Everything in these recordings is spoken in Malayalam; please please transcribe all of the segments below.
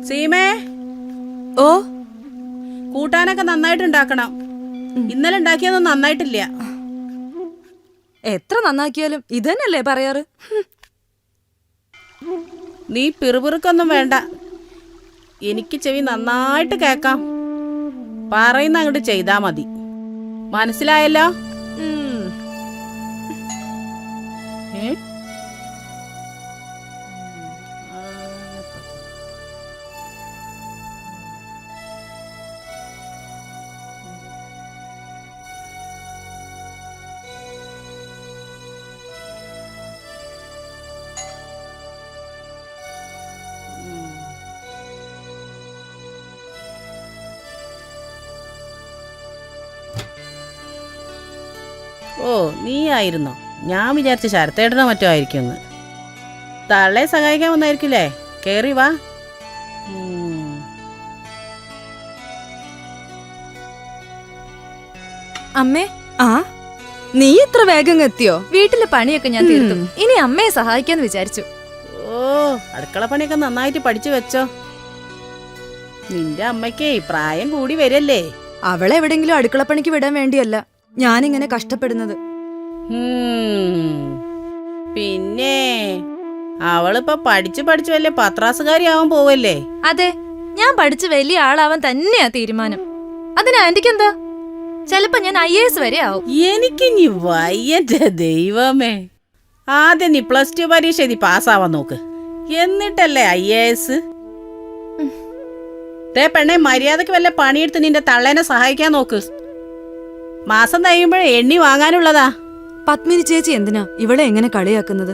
സീമേ, ഓ കൂട്ടാനൊക്കെ നന്നായിട്ട് ഉണ്ടാക്കണം. ഇന്നലെ ഉണ്ടാക്കിയൊന്നും നന്നായിട്ടില്ല. എത്ര നന്നാക്കിയാലും ഇതന്നെയല്ലേ പറയാറ്. നീ പിറുപിറുക്കൊന്നും വേണ്ട, എനിക്ക് ചെവി നന്നായിട്ട് കേക്കാം. പറയുന്ന അങ്ങോട്ട് ചെയ്താ മതി, മനസ്സിലായല്ലോ? ഓ, നീ ആയിരുന്നോ? ഞാൻ വിചാരിച്ച ശരത്തേട്ടനോ മറ്റോ ആയിരിക്കുമെന്ന്. തള്ളെ സഹായിക്കാൻ വന്നായിരിക്കില്ലേ? കേറി വാ. അമ്മേ, നീ ഇത്ര വേഗം എത്തിയോ? വീട്ടിലെ പണിയൊക്കെ ഞാൻ തീർത്തു. ഇനി അമ്മയെ സഹായിക്കാന്ന് വിചാരിച്ചു. ഓ, അടുക്കള പണിയൊക്കെ നന്നായിട്ട് പഠിച്ചു വെച്ചോ. നിന്റെ അമ്മയ്ക്കേ പ്രായം കൂടി വരല്ലേ. അവളെ എവിടെങ്കിലും അടുക്കളപ്പണിക്ക് വിടാൻ വേണ്ടിയല്ല ഞാനിങ്ങനെ കഷ്ടപ്പെടുന്നത്. പിന്നെ അവളിപ്പോ പഠിച്ചു വല്യ പത്രാസുകാരിയാവാൻ പോവല്ലേ? അതെ, ഞാൻ പഠിച്ച് വലിയ ആളാവാൻ തന്നെയാ തീരുമാനം. അതിന് ആന്റിക്ക് എന്താ? ചിലപ്പോ ഞാൻ IAS വരെ ആവും. എനിക്ക് നീ വയ്യന്റെ ദൈവമേ. ആദ്യം നീ +2 പരീക്ഷ എഴുതി പാസ്സാവാൻ നോക്ക്, എന്നിട്ടല്ലേ IAS. പെണ്ണെ, മര്യാദക്ക് വല്ല പണിയെടുത്ത് നിന്റെ തള്ളേനെ സഹായിക്കാൻ നോക്ക്. മാസം കഴിയുമ്പോഴേ എണ്ണി വാങ്ങാനുള്ളതാ. പത്മിനി ചേച്ചി എന്തിനാ ഇവളെ എങ്ങനെ കളിയാക്കുന്നത്?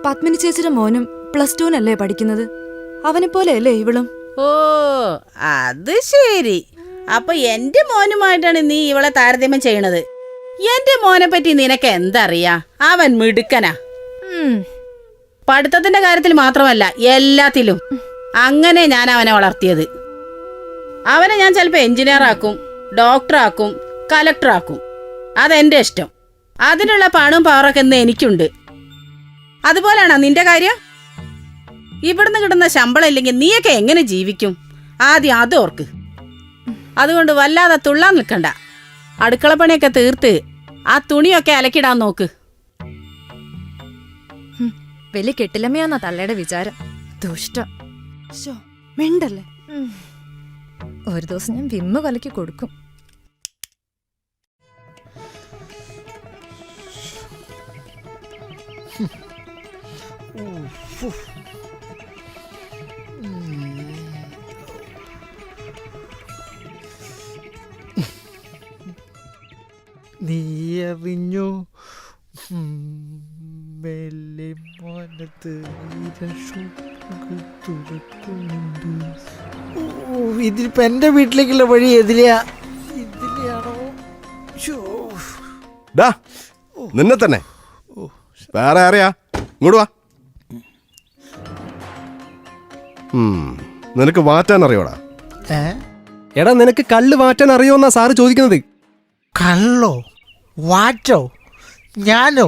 പത്മിനി ചേച്ചിയുടെ മോനും +2 പഠിക്കുന്നത്. അവനെ പോലെയല്ലേ ഇവളും? ഓ, അത് ശരി. അപ്പൊ എന്റെ മോനുമായിട്ടാണ് നീ ഇവളെ താരതമ്യം ചെയ്യണത്. എന്റെ മോനെ പറ്റി നിനക്ക് എന്തറിയാ? അവൻ മിടുക്കനാ. പഠിത്തത്തിന്റെ കാര്യത്തിൽ മാത്രമല്ല, എല്ലാത്തിലും. അങ്ങനെ ഞാൻ അവനെ വളർത്തിയത്. അവനെ ഞാൻ ചിലപ്പോ എഞ്ചിനീയർ ആക്കും, ഡോക്ടറാക്കും, കലക്ടറാക്കും. അതെന്റെ ഇഷ്ടം. അതിനുള്ള പണവും പവറൊക്കെ ഇന്ന് എനിക്കുണ്ട്. അതുപോലെയാണോ നിന്റെ കാര്യം? ഇവിടുന്ന് കിട്ടുന്ന ശമ്പളം ഇല്ലെങ്കിൽ നീയൊക്കെ എങ്ങനെ ജീവിക്കും? ആദ്യം അത് ഓർക്ക്. അതുകൊണ്ട് വല്ലാതെ തുള്ളാൻ നിൽക്കണ്ട. അടുക്കളപ്പണിയൊക്കെ തീർത്ത് ആ തുണിയൊക്കെ അലക്കിടാൻ നോക്ക്. വലിയ കെട്ടിലമ്മയാന്നാ തള്ളയുടെ വിചാരം. ദുഷ്ട മിണ്ടല്ലേ. ഒരു ദിവസം ഞാൻ വിമ്മ കലക്കി കൊടുക്കും. നീയറിഞ്ഞു ഇതിലിപ്പോ എന്റെ വീട്ടിലേക്കുള്ള വഴി ഇതിലെയാണോ? നിന്നെ തന്നെ. വേറെ ആരെയാ? ഇങ്ങോട്ട് വാ. നിനക്ക് വാറ്റാൻ അറിയോടാ? എടാ, നിനക്ക് കള്ള് വാറ്റാൻ അറിയോന്നാ സാറ് ചോദിക്കുന്നത്. കള്ളോ വാറ്റോ? ഞാനോ?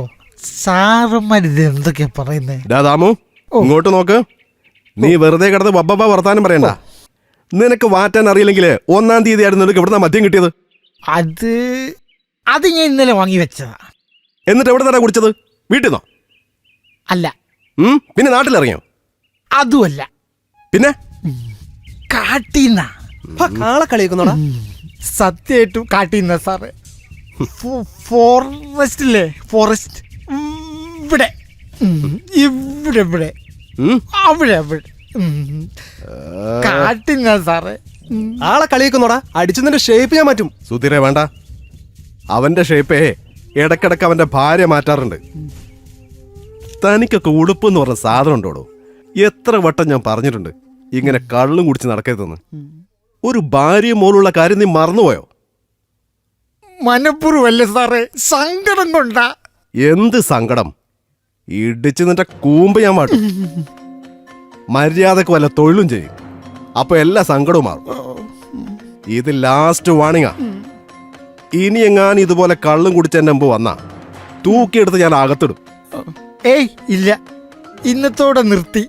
സാറന്മാരിത് എന്തൊക്കെയാ പറയുന്നേ? ദാമു, ഇങ്ങോട്ട് നോക്ക്. നീ വെറുതെ കിടന്ന് ബബ്ബ വർത്താനം പറയണ്ട. നിനക്ക് വാറ്റാൻ അറിയില്ലെങ്കിൽ 1-ാം തീയതി ആയിരുന്നു നിനക്ക് എവിടുന്നാ മദ്യം കിട്ടിയത്? അത് ഞാൻ ഇന്നലെ വാങ്ങി വെച്ചതാ. എന്നിട്ട് എവിടെ നിന്നാ കുടിച്ചത്? വീട്ടിൽ നിന്നോ? അല്ല. പിന്നെ നാട്ടിലിറങ്ങിയോ? അതുമല്ല. പിന്നെ കാട്ടീന്നാ. ആളെ കളിയാക്കുന്നോടാ? സത്യമായിട്ടും കാട്ടീന്ന സാറേ. ഫോറസ്റ്റില്ലേ, ഫോറസ്റ്റ്. ഇവിടെ ഇവിടെ ഇവിടെ അവിടെ അവിടെ കാട്ടിന്ന സാറേ. ആളെ കളിയാക്കുന്നോടാ? അടിച്ചതിന്റെ ഷേപ്പ് ഞാൻ മാറ്റും. സുധീരെ വേണ്ട. അവന്റെ ഷേപ്പേ ഇടക്കിടക്ക് അവന്റെ ഭാര്യ മാറ്റാറുണ്ട്. തനിക്കൊക്കെ ഉടുപ്പെന്ന് പറഞ്ഞ സാധനം ഉണ്ടോടോ? എത്ര വട്ടം ഞാൻ പറഞ്ഞിട്ടുണ്ട് ഇങ്ങനെ കള്ളും കുടിച്ച് നടക്കരുതെന്ന്. ഒരു ഭാര്യ മോളുള്ള കാര്യം നീ മറന്നുപോയോ? മനപ്പൂർവല്ലേ സാറേ, സങ്കടം കൊണ്ടാ. എന്ത് സങ്കടം? ഇടിച്ച് നിന്റെ കൂമ്പ് ഞാൻ മാട്ടും. മര്യാദക്ക് വല്ല തൊഴിലും ചെയ്യും, അപ്പൊ എല്ലാ സങ്കടവും മാറും. ഇത് ലാസ്റ്റ് വാണിങ്ങാ. ഇനി എങ്ങാൻ ഇതുപോലെ കള്ളും കുടിച്ച് എന്റെ മുമ്പ് വന്നാ തൂക്കിയെടുത്ത് ഞാൻ അകത്തിടും. ഏയ് ഇല്ല, ഇന്നത്തോടെ നിർത്തി.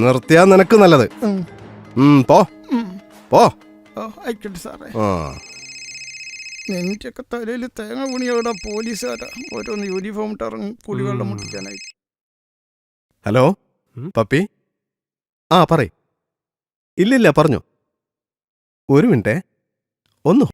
നിർത്തിയാ നിനക്ക് നല്ലത്. പോ പോ. ഓ ആയിക്കോട്ടെ സാറേ. ആ നിന്റെയൊക്കെ തലയിൽ തേങ്ങ പണിയോടെ പോലീസുകാരാ ഓരോന്ന് യൂണിഫോം ഇട്ട് ഇറങ്ങും കുടിവെള്ളം മുട്ടിക്കാനായി. Hello puppy. ആ പറയ്. ഇല്ലില്ല പറഞ്ഞു. ഒരു മിനിറ്റേ ഒന്ന്.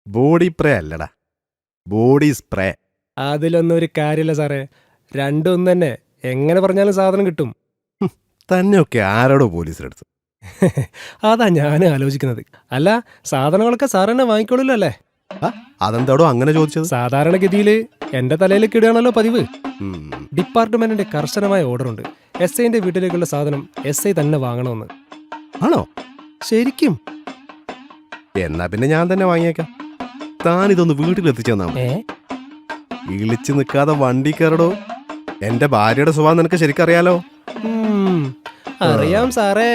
ബോഡി സ്പ്രേ അല്ലടാ, ബോഡി സ്പ്രേ. അതിലൊന്നും ഒരു കാര്യമില്ല സാറേ, രണ്ടും ഒന്ന് തന്നെ. എങ്ങനെ പറഞ്ഞാലും സാധനം കിട്ടും. തന്നെയൊക്കെ ആരോടോ പോലീസിലെടുത്തു? അതാ ഞാൻ ആലോചിക്കുന്നത്. അല്ല, സാധനങ്ങളൊക്കെ സാർ തന്നെ വാങ്ങിക്കോളൂല്ലോ അല്ലേ? അതെന്താടോ അങ്ങനെ ചോദിച്ചത്? സാധാരണഗതിയിൽ എന്റെ തലയിലേക്ക് ഇടുകയാണല്ലോ പതിവ്. ഡിപ്പാർട്ട്മെന്റിന്റെ കർശനമായ ഓർഡറുണ്ട്, SIന്റെ വീട്ടിലേക്കുള്ള സാധനം SI തന്നെ വാങ്ങണമെന്ന്. ആണോ? ശരിക്കും? എന്നാ പിന്നെ ഞാൻ തന്നെ വാങ്ങിയേക്കാം. താനിതൊന്ന് വീട്ടിലെത്തിച്ചു തന്നാ മതി. ഇളിച്ചു നിൽക്കാതെ വണ്ടി കയറടോ. എന്റെ ഭാര്യയുടെ സ്വഭാവം നിനക്ക് ശരിക്കറിയാലോ. അറിയാം സാറേ.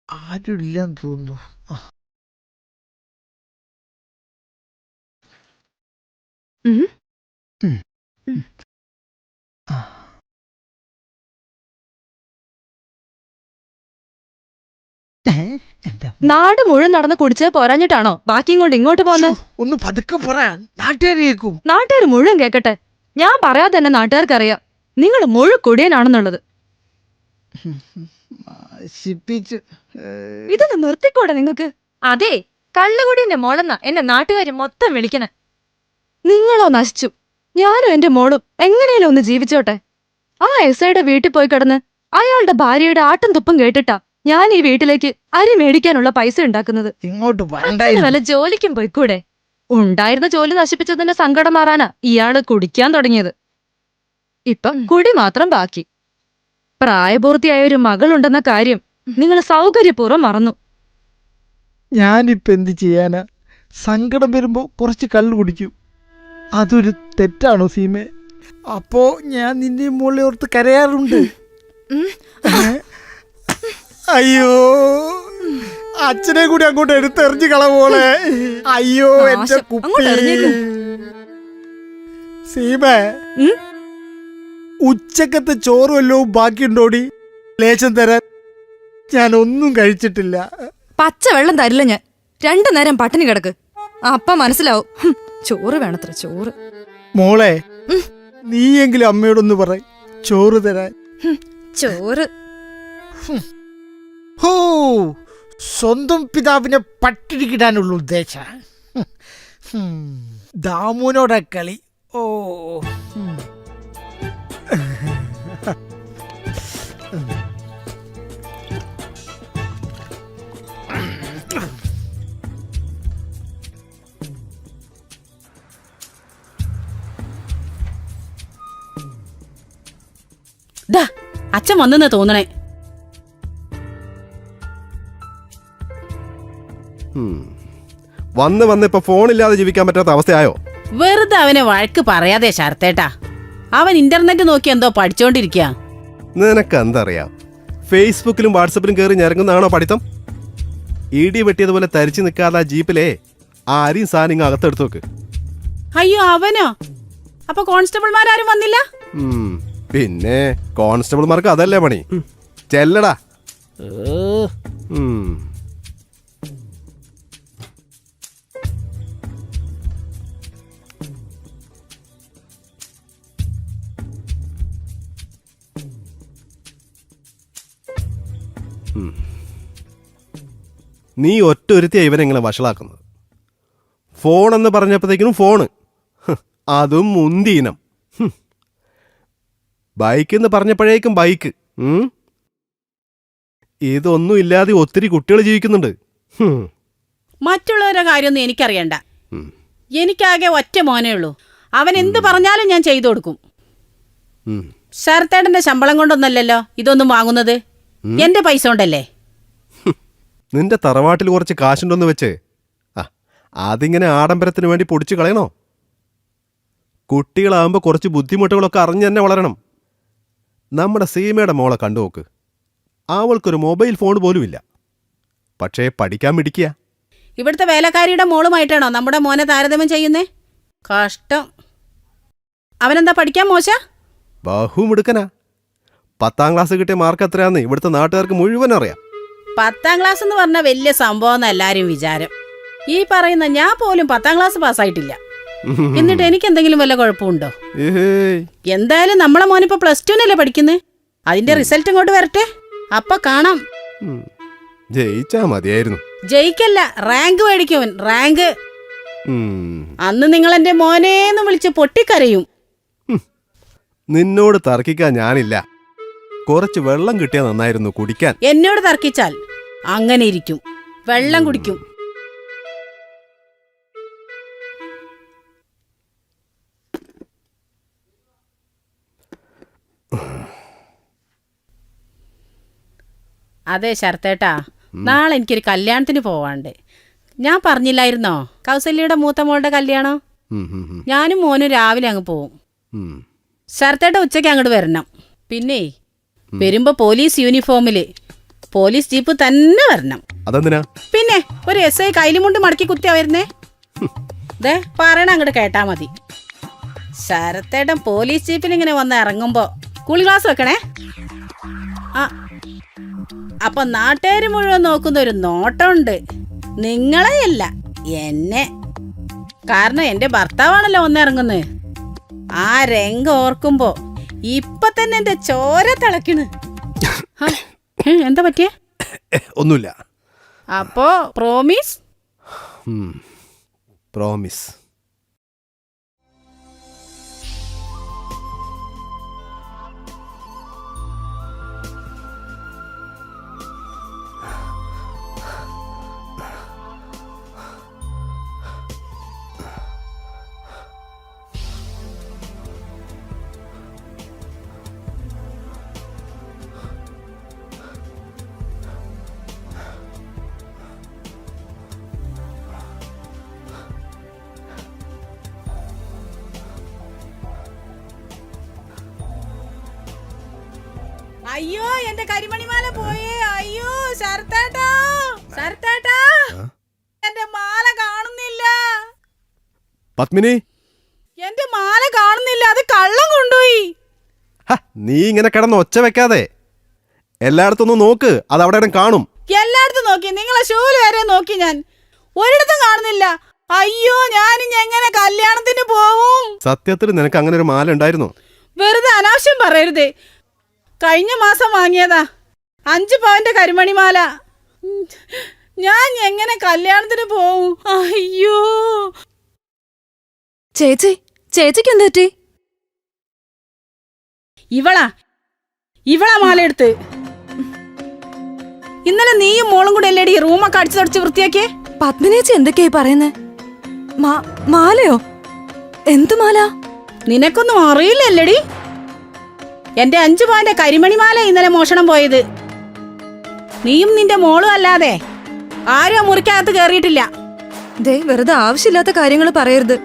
ആരുമില്ലെന്ന് തോന്നുന്നു. നാട് മുഴുവൻ നടന്ന് കുടിച്ച് പോരാഞ്ഞിട്ടാണോ ബാക്കിയും കൊണ്ട് ഇങ്ങോട്ട് പോന്ന്? ഒന്ന് പതുക്കെ പറയാൻ നാട്ടുകാർ കേൾക്കും. നാട്ടുകാർ മുഴുവൻ കേക്കട്ടെ. ഞാൻ പറയാതെ തന്നെ നാട്ടുകാർക്കറിയാം നിങ്ങൾ മുഴു കുടിയനാണെന്നുള്ളത്. ഇതൊന്ന് നിർത്തിക്കൂടെ നിങ്ങക്ക്? അതെ, കള്ളുകുടിന്റെ മോളെന്നാ എന്നെ നാട്ടുകാര് മൊത്തം വിളിക്കണേ. നിങ്ങളോ നശിച്ചു, ഞാനും എന്റെ മോളും എങ്ങനെയാലും ഒന്ന് ജീവിച്ചോട്ടെ. ആ SIയുടെ വീട്ടിൽ പോയി കിടന്ന് അയാളുടെ ഭാര്യയുടെ ആട്ടും തുപ്പും കേട്ടിട്ടാ ഞാൻ ഈ വീട്ടിലേക്ക് അരി മേടിക്കാനുള്ള പൈസ ഉണ്ടാക്കുന്നത്. ഇങ്ങോട്ട് വല്ല ജോലിക്കും പോയിക്കൂടെ? ഉണ്ടായിരുന്ന ജോലി നശിപ്പിച്ചതിന്റെ സങ്കടം മാറാനാ ഇയാള് കുടിക്കാൻ തുടങ്ങിയത്. ഇപ്പം കുടി മാത്രം ബാക്കി. പ്രായപൂർത്തിയായ ഒരു മകളുണ്ടെന്ന കാര്യം നിങ്ങൾ സൗകര്യപൂർവ്വം മറന്നു. ഞാനിപ്പോ എന്ത് ചെയ്യാനാ? സങ്കടം വരുമ്പോ കുറച്ച് കള്ളു കുടിക്കും. അതൊരു തെറ്റാണോ സീമേ? അപ്പോ ഞാൻ നിന്റെ മോളെ ഓർത്ത് കരയാറുണ്ട്. അയ്യോ, അച്ഛനെ കൂടി അങ്ങോട്ട് എടുത്തെറിഞ്ഞു കളവോളെ. അയ്യോ എന്റെ കുപ്പി. സീമേ, ഉച്ചക്കത്തെ ചോറ് വല്ലതും ബാക്കിയുണ്ടോടി? ലേശം തരാൻ. ഞാൻ ഒന്നും കഴിച്ചിട്ടില്ല. പച്ചവെള്ളം തരില്ല ഞാൻ. 2 നേരം പട്ടിണി കിടക്ക്, അപ്പ മനസ്സിലാവും. ചോറ് വേണത്ര, ചോറ്. മോളെ, നീയെങ്കിലും അമ്മയോടൊന്ന് പറ ചോറ് തരാൻ. ചോറ്. ഹോ, സ്വന്തം പിതാവിനെ പട്ടിണിക്കിടാനുള്ള ഉദ്ദേശ. ദാമുവിനോടാ കളി. ഓ, അച്ഛൻ വന്നെന്ന് തോന്നണേ. വന്ന് ഇപ്പൊ ഫോണില്ലാതെ ജീവിക്കാൻ പറ്റാത്ത അവസ്ഥയായോ? വെറുതെ അവനെ വഴക്ക് പറയാതെ ശരത്തേട്ടാ. അവൻ ഇന്റർനെറ്റ് നോക്കി എന്തോ പഠിച്ചോണ്ടിരിക്കുക. നിനക്ക് എന്തറിയാം? ഫേസ്ബുക്കിലും വാട്സപ്പിലും കയറി ഞരങ്ങുന്നതാണോ പഠിത്തം? ഇടി വെട്ടിയതുപോലെ തരിച്ചു നിൽക്കാതെ ആ ജീപ്പിലെ ആ അരിയും സാധനം അകത്തെടുത്ത് വെക്ക്. അയ്യോ, അവനോ? അപ്പൊ കോൺസ്റ്റബിൾമാരും വന്നില്ല? പിന്നെ കോൺസ്റ്റബിൾമാർക്ക് അതല്ലേ പണി. ചെല്ലടാ. നീ ഒറ്റ ഒരുത്തിയാ ഇവനെങ്ങനെ വഷളാക്കുന്നത്. ഫോണെന്ന് പറഞ്ഞപ്പോഴത്തേക്കിനും ഫോണ്, അതും മുന്തിയിനം. ബൈക്ക് എന്ന് പറഞ്ഞപ്പോഴേക്കും ബൈക്ക്. ഇതൊന്നും ഇല്ലാതെ ഒത്തിരി കുട്ടികൾ ജീവിക്കുന്നുണ്ട്. മറ്റുള്ളവരുടെ കാര്യമൊന്നും എനിക്കറിയണ്ട. എനിക്കാകെ ഒറ്റ മോനേ ഉള്ളൂ. അവൻ എന്ത് പറഞ്ഞാലും ഞാൻ ചെയ്തു കൊടുക്കും. ശരത്തേട്ടന്റെ ശമ്പളം കൊണ്ടൊന്നല്ലല്ലോ ഇതൊന്നും വാങ്ങുന്നത്, എന്റെ പൈസ കൊണ്ടല്ലേ. നിന്റെ തറവാട്ടിൽ കുറച്ച് കാശുണ്ടോന്ന് വെച്ച് അതിങ്ങനെ ആഡംബരത്തിന് വേണ്ടി പൊടിച്ചു കളയണോ? കുട്ടികളാകുമ്പോൾ കുറച്ച് ബുദ്ധിമുട്ടുകളൊക്കെ അറിഞ്ഞു തന്നെ വളരണം. നമ്മുടെ സീമയുടെ മോളെ കണ്ടുനോക്ക്. അവൾക്കൊരു മൊബൈൽ ഫോൺ പോലുമില്ല, പക്ഷേ പഠിക്കാൻ മിടിക്കുക. ഇവിടുത്തെ വേലക്കാരിയുടെ മോളുമായിട്ടാണോ നമ്മുടെ മോനെ താരതമ്യം ചെയ്യുന്നേ? കഷ്ടം. അവനെന്താ പഠിക്കാൻ മോശ? ബഹുമിടുക്കനാ. 10ാം ക്ലാസ് കിട്ടിയ മാർക്ക് എത്രയാന്ന് ഇവിടുത്തെ നാട്ടുകാർക്ക് മുഴുവൻ അറിയാം. 10ാം ക്ലാസ് എന്ന് പറഞ്ഞ വലിയ സംഭവം എന്ന് എല്ലാരും വിചാരം. ഈ പറയുന്ന ഞാൻ പോലും 10ാം ക്ലാസ് പാസ്സായിട്ടില്ല. എന്നിട്ട് എനിക്ക് എന്തെങ്കിലും വല്ല കുഴപ്പമുണ്ടോ? എന്തായാലും നമ്മളെ മോനിപ്പോ +2 പഠിക്കുന്നേ. അതിന്റെ റിസൾട്ട് ഇങ്ങോട്ട് വരട്ടെ, അപ്പൊ കാണാം. ജയിച്ചാ മതിയായിരുന്നു. ജയിക്കല്ല, റാങ്ക് മേടിക്കും. റാങ്ക്. അന്ന് നിങ്ങൾ എന്റെ മോനേന്ന് വിളിച്ച് പൊട്ടിക്കരയും. നിന്നോട് തർക്കിക്കാൻ ഞാനില്ല. കുറച്ച് വെള്ളം കിട്ടിയാൽ നന്നായിരുന്നു കുടിക്കാൻ. എന്നോട് തർക്കിച്ചാൽ അങ്ങനെ ഇരിക്കും, വെള്ളം കുടിക്കും. അതെ ശരത്തേട്ടാ, നാളെ എനിക്കൊരു കല്യാണത്തിന് പോവാണ്ട്. ഞാൻ പറഞ്ഞില്ലായിരുന്നോ കൗസല്യയുടെ മൂത്ത മോളുടെ കല്യാണം? ഞാനും മോനും രാവിലെ അങ്ങ് പോവും. ശരത്തേട്ട ഉച്ചയ്ക്ക് അങ്ങോട്ട് വരണം. പിന്നെ വരുമ്പോ പോലീസ് യൂണിഫോമില്, പോലീസ് ജീപ്പ് തന്നെ വരണം. അതെന്തിനാ? പിന്നെ ഒരു SI കൈലിമുണ്ട് മടക്കി കുത്തിയാ വരുന്നേ. ദേ പറയണ അങ്ങോട്ട് കേട്ടാ മതി. ശരത്തേട്ടൻ പോലീസ് ജീപ്പിൽ ഇങ്ങനെ വന്ന് ഇറങ്ങുമ്പോ കൂൾ ഗ്ലാസ് വെക്കണേ. അപ്പൊ നാട്ടുകാര് മുഴുവൻ നോക്കുന്ന ഒരു നോട്ടമുണ്ട്, നിങ്ങളെയല്ല എന്നെ. കാരണം എന്റെ ഭർത്താവാണല്ലോ ഒന്നിറങ്ങുന്നത്. ആ രംഗം ഓർക്കുമ്പോ ഇപ്പൊ തന്നെ എന്റെ ചോര തിളക്കണ്. എന്താ പറ്റിയ? ഒന്നുമില്ല. അപ്പോ പ്രോമിസ്? പ്രോമിസ്. അയ്യോ എന്റെ കരിമണിമാല പോയേ. അയ്യോ ശരത്തേട്ടാ, ശരത്തേട്ടാ, എന്റെ മാല കാണുന്നില്ല. പത്മിനി, എന്റെ മാല കാണുന്നില്ല, അത് കള്ളം കൊണ്ടുപോയി. നീ ഇങ്ങനെ കിടന്ന് ഒച്ച വെക്കാതെ എല്ലായിടത്തൊന്നും നോക്ക്, അത് അവിടെ കാണും. എല്ലായിടത്തും നോക്കി, നിങ്ങളെ ഷൂല് വരെ നോക്കി, ഞാൻ ഒരിടത്തും കാണുന്നില്ല. അയ്യോ ഞാനിനി എങ്ങനെ കല്യാണത്തിന് പോവും? സത്യത്തിൽ നിനക്ക് അങ്ങനെ ഒരു മാല ഉണ്ടായിരുന്നു? വെറുതെ അനാവശ്യം പറയരുത്. കഴിഞ്ഞ മാസം വാങ്ങിയതാ 5 പവന്റെ കരിമണിമാല. ഞാൻ എങ്ങനെ കല്യാണത്തിന് പോവും? അയ്യോ ചേച്ചിക്ക് എന്ത് പറ്റി? ഇവളാ മാല എടുത്ത്. ഇന്നലെ നീയും മോളും കൂടെ അല്ലേടി റൂമൊക്കെ അടിച്ചു തുടച്ച് വൃത്തിയാക്കിയേ? പത്മിനേച്ചി എന്തൊക്കെയായി പറയുന്നേ? മാലയോ? എന്ത് മാല? നിനക്കൊന്നും അറിയില്ലല്ലേടി? എന്റെ 5 പവന്റെ കരിമണിമാല ഇന്നലെ മോഷണം പോയത്. നീയും നിന്റെ മോളും അല്ലാതെ ആരും മുറിക്കകത്ത് കേറിയിട്ടില്ല. ദേ വെറുതെ ആവശ്യമില്ലാത്ത കാര്യങ്ങൾ പറയരുത്.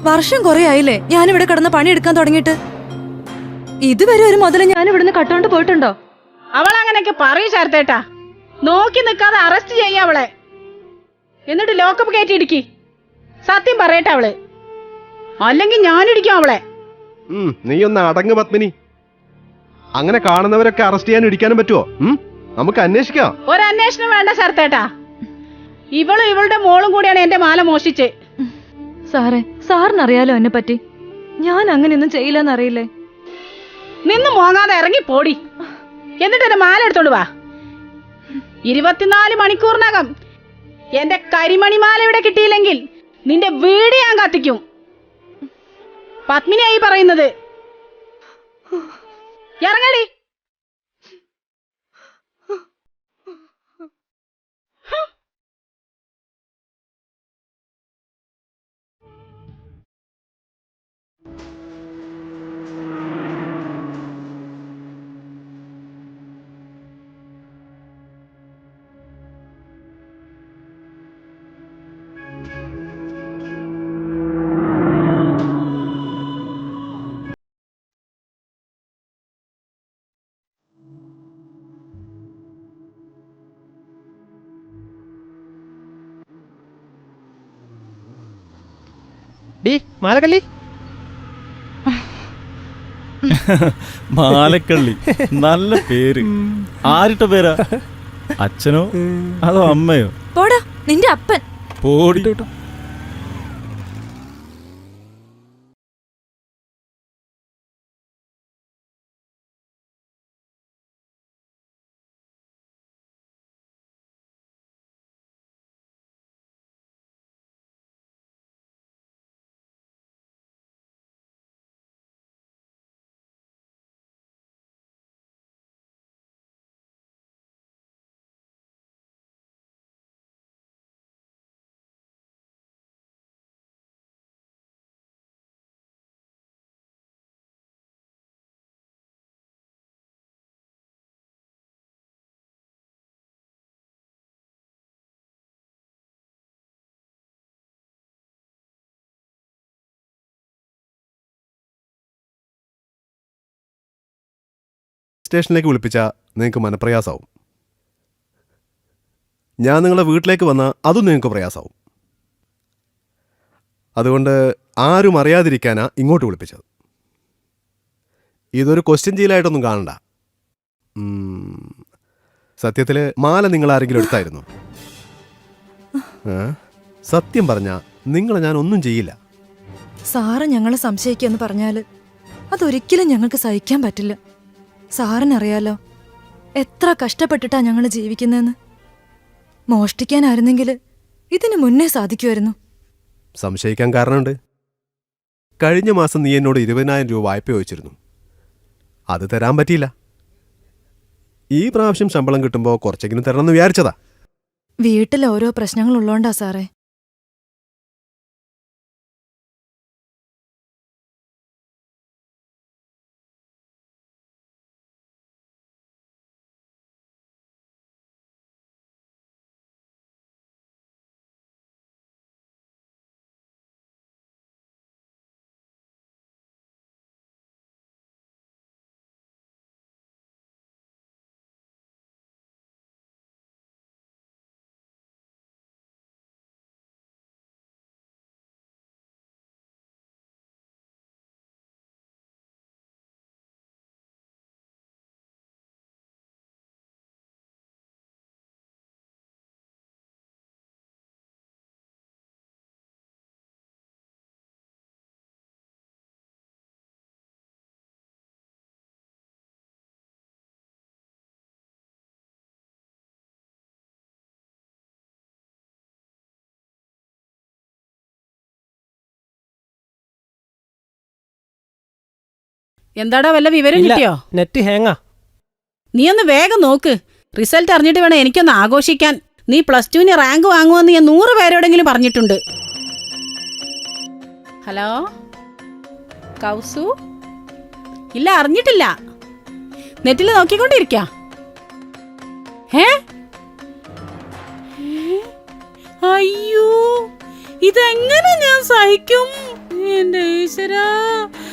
വർഷം കുറെ ആയില്ലേ ഞാനിവിടെ കിടന്ന് പണിയെടുക്കാൻ തുടങ്ങിയിട്ട്. ഇതുവരെ ഒരു മുതല് ഞാൻ ഇവിടുന്ന് കട്ടോണ്ട് പോയിട്ടുണ്ടോ? അവളങ്ങനെയൊക്കെ പറയൂ ശരത്തേട്ടാ. നോക്കി നിൽക്കാതെ അറസ്റ്റ് ചെയ്യാ അവളെ, എന്നിട്ട് ലോക്കപ്പ് കയറ്റിയിടിക്കി. സത്യം പറയട്ടെ അവള്, അല്ലെങ്കിൽ ഞാനിടിക്കും അവളെ. നീ ഒന്ന് അടങ്ങ് പത്മിനി. അങ്ങനെ കാണുന്നവരൊക്കെ അറസ്റ്റ് ചെയ്യാനും ഇടിക്കാനും പറ്റുമോ? നമുക്ക് അന്വേഷിക്കാം. ഒരന്വേഷണം വേണ്ട ശരത്തേട്ടാ. ഇവളും ഇവളുടെ മോളും കൂടിയാണ് എന്റെ മാല മോഷിച്ച്. സാറിനറിയാലോ എന്നെ പറ്റി. ഞാൻ അങ്ങനെയൊന്നും ചെയ്യില്ലെന്നറിയില്ലേ? നിന്ന് മോങ്ങാതെ ഇറങ്ങി പോടി, എന്നിട്ട് എന്റെ മാല എടുത്തോണ്ട് വാ. 24 മണിക്കൂറിനകം എന്റെ കരിമണിമാല ഇവിടെ കിട്ടിയില്ലെങ്കിൽ നിന്റെ വീട് ഞാൻ കത്തിക്കും. പത്മിനിയായി പറയുന്നത്. ഇറങ്ങടി. ഡീ മാലക്കള്ളി. മാലക്കള്ളി, നല്ല പേര്. ആരിട്ട പേരാ? അച്ഛനോ അതോ അമ്മയോ? പോടാ നിന്റെ അപ്പൻ. പോടി. സ്റ്റേഷനിലേക്ക് വിളിപ്പിച്ചാൽ നിങ്ങൾക്ക് മനപ്രയാസാവും. ഞാൻ നിങ്ങളുടെ വീട്ടിലേക്ക് വന്നാൽ അതും നിങ്ങൾക്ക് പ്രയാസാവും. അതുകൊണ്ട് ആരും അറിയാതിരിക്കാനാ ഇങ്ങോട്ട് വിളിപ്പിച്ചത്. ഇതൊരു ക്വസ്റ്റ്യൻ ചെയ്യലായിട്ടൊന്നും കാണണ്ട. സത്യത്തിൽ മാല നിങ്ങൾ ആരെങ്കിലും എടുത്തായിരുന്നു? സത്യം പറഞ്ഞാൽ നിങ്ങളെ ഞാൻ ഒന്നും ചെയ്യില്ല. സാറ് ഞങ്ങളെ സംശയിക്കുമെന്ന് പറഞ്ഞാല് അതൊരിക്കലും ഞങ്ങൾക്ക് സഹിക്കാൻ പറ്റില്ല. സാറിനറിയാലോ എത്ര കഷ്ടപ്പെട്ടിട്ടാ ഞങ്ങൾ ജീവിക്കുന്നതെന്ന്. മോഷ്ടിക്കാനായിരുന്നെങ്കിൽ ഇതിന് മുന്നേ സാധിക്കുമായിരുന്നു. സംശയിക്കാൻ കാരണമുണ്ട്. കഴിഞ്ഞ മാസം നീ എന്നോട് 20,000 രൂപ വായ്പ ചോദിച്ചിരുന്നു. അത് തരാൻ പറ്റിയില്ല. ഈ പ്രാവശ്യം ശമ്പളം കിട്ടുമ്പോൾ കുറച്ചെങ്കിലും തരണമെന്ന് വിചാരിച്ചതാ. വീട്ടിൽ ഓരോ പ്രശ്നങ്ങളുള്ളോണ്ടാ സാറേ. എന്താടാ വല്ല വിവരം കിട്ടിയോ? നെറ്റ് ഹാങ്ങാ. നീ ഒന്ന് വേഗം നോക്ക്. റിസൾട്ട് അറിഞ്ഞിട്ട് വേണം എനിക്കൊന്ന് ആഘോഷിക്കാൻ. നീ +2 റാങ്ക് വാങ്ങുമെന്ന് ഞാൻ 100 പേരോടെങ്കിലും പറഞ്ഞിട്ടുണ്ട്. ഹലോ കൗസു? ഇല്ല, അറിഞ്ഞിട്ടില്ല. നെറ്റിൽ നോക്കിക്കൊണ്ടിരിക്ക. അയ്യോ, ഇതെങ്ങനെ ഞാൻ സഹിക്കും? എന്റെ ഈശ്വരാ,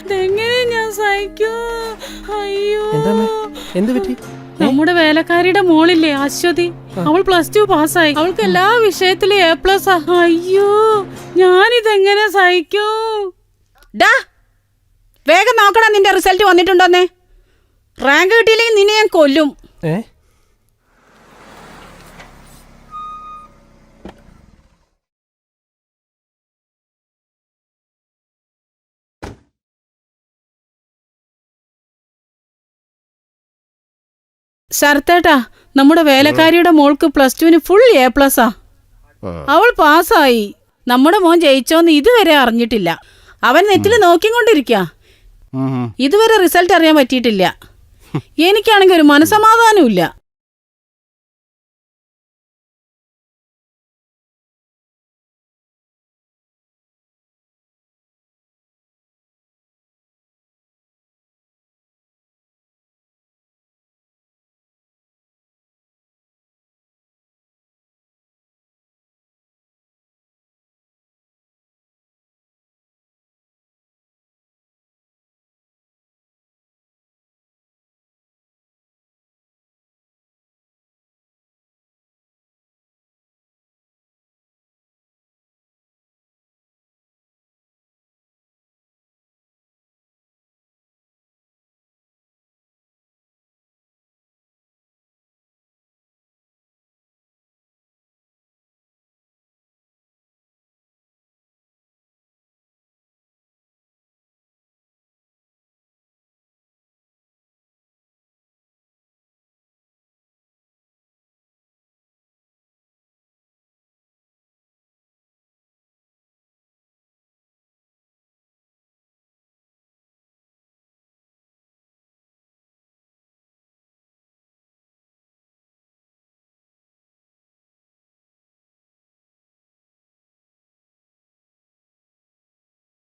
ഇതെങ്ങനെ ഞാൻ സഹിക്കും? അയ്യോ, എന്ത് പറ്റി? നമ്മുടെ വേലക്കാരിയുടെ മോളില്ലേ അശ്വതി, അവൾ +2 പാസ്സായി. അവൾക്ക് എല്ലാ വിഷയത്തിലും A+. അയ്യോ, ഞാനിതെങ്ങനെ സഹിക്കും? ഡാ, വേഗം നോക്കണം നിന്റെ റിസൾട്ട് വന്നിട്ടുണ്ടോന്നേ. റാങ്ക് കിട്ടിയില്ലെങ്കിൽ നിന്നെ ഞാൻ കൊല്ലും. ശരത്തേട്ടാ, നമ്മുടെ വേലക്കാരിയുടെ മോൾക്ക് +2 ഫുൾ A+. അവൾ പാസ്സായി. നമ്മുടെ മോൻ ജയിച്ചോന്ന് ഇതുവരെ അറിഞ്ഞിട്ടില്ല. അവൻ നെറ്റിൽ നോക്കിക്കൊണ്ടിരിക്ക. ഇതുവരെ റിസൾട്ട് അറിയാൻ പറ്റിയിട്ടില്ല. എനിക്കാണെങ്കിൽ ഒരു മനസമാധാനവും ഇല്ല.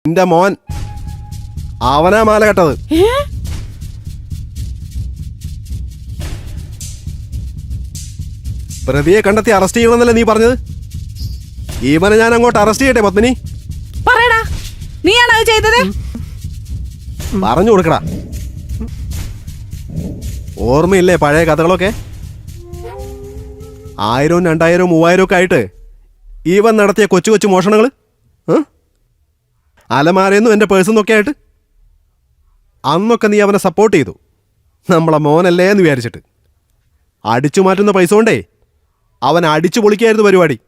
എന്റെ മോൻ അവനാ മാല കെട്ടത്. പ്രതിയെ കണ്ടെത്തി അറസ്റ്റ് ചെയ്യണമെന്നല്ലേ നീ പറഞ്ഞത്? ഇവനെ ഞാൻ അങ്ങോട്ട് അറസ്റ്റ് ചെയ്യട്ടെ പത്മിനി? പറയടാ, നീയാണോ അത് ചെയ്തത്? പറഞ്ഞു കൊടുക്കടാ. ഓർമ്മയില്ലേ പഴയ കഥകളൊക്കെ? 1000, 2000, 3000 ഒക്കെ ആയിട്ട് ഇവൻ നടത്തിയ കൊച്ചു കൊച്ചു മോഷണങ്ങൾ, അലമാരയെന്നും എൻ്റെ പേഴ്സെന്നൊക്കെ ആയിട്ട്. അന്നൊക്കെ നീ അവനെ സപ്പോർട്ട് ചെയ്തു, നമ്മളെ മോനല്ലേ എന്ന് വിചാരിച്ചിട്ട്. അടിച്ചു മാറ്റുന്ന പൈസ കൊണ്ടേ അവൻ അടിച്ചു പൊളിക്കായിരുന്നു പരിപാടി.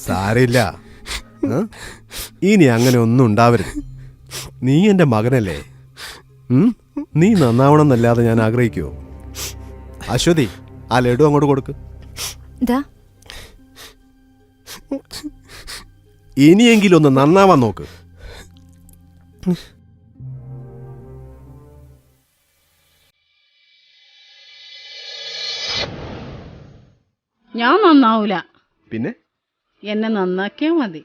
സാരമില്ല, ഇനി അങ്ങനെ ഒന്നും ഉണ്ടാവരുത്. നീ എൻ്റെ മകനല്ലേ, നീ നന്നാവണം എന്നല്ലാതെ ഞാൻ ആഗ്രഹിക്കുമോ? അശ്വതി, ആ ലഡു അങ്ങോട്ട് കൊടുക്ക്. ഇനിയെങ്കിലും ഒന്ന് നന്നാവാൻ നോക്ക്. ഞാൻ നന്നാവൂല. പിന്നെ എന്നെ നന്നാക്കിയാ മതി.